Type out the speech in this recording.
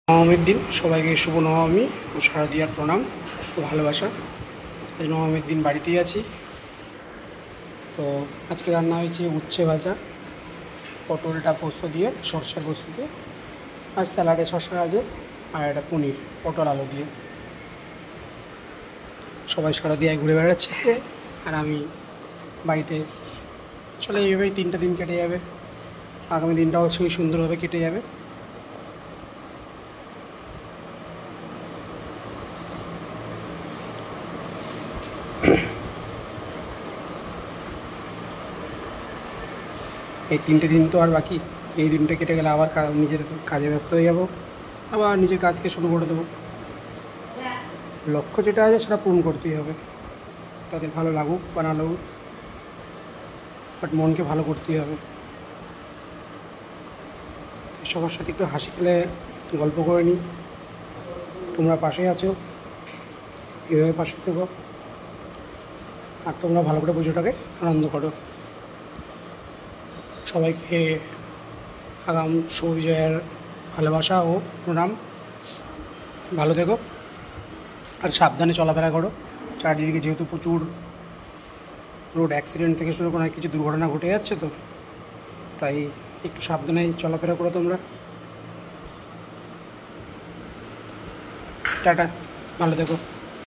নবমীর দিন সবাইকে শুভ নবমী ও শারদীয়ার প্রণাম ও ভালোবাসা। আজ নবমীর দিন বাড়িতেই আছি। তো আজকে রান্না হয়েছে উচ্ছে ভাজা, পটলটা পোস্ত দিয়ে, সরষের পোস্ত দিয়ে, আর স্যালাডে শসা আছে, আর একটা পনির পটল আলু দিয়ে। সবাই শারদীয়ায় ঘুরে বেড়াচ্ছে আর আমি বাড়িতে। চলে এইভাবেই 3টা দিন কেটে যাবে, আগামী দিনটাও সেই সুন্দরভাবে কেটে যাবে। এই 3টে দিন তো আর বাকি, এই দিনটা কেটে গেলে আবার নিজের কাজে ব্যস্ত হয়ে যাব, আবার নিজের কাজকে শুরু করে দেবো। লক্ষ্য যেটা আছে সেটা পূরণ করতেই হবে, তাতে ভালো লাগুক বা না লাগুক, বাট মনকে ভালো করতেই হবে। সবার সাথে একটু হাসি খেলে গল্প করে নিই। তোমরা পাশে আছো, এভাবে পাশে থেকো, আর তোমরা ভালো করে পুজোটাকে আনন্দ করো। সবাইকে আগাম সুবিজয়ের ভালোবাসা ও প্রণাম। ভালো থেকো আর সাবধানে চলাফেরা করো। চারিদিকে যেহেতু প্রচুর রোড অ্যাক্সিডেন্ট থেকে শুরু করে কিছু দুর্ঘটনা ঘটে যাচ্ছে, তো তাই একটু সাবধানে চলাফেরা করো তোমরা। টাটা, ভালো থেকো।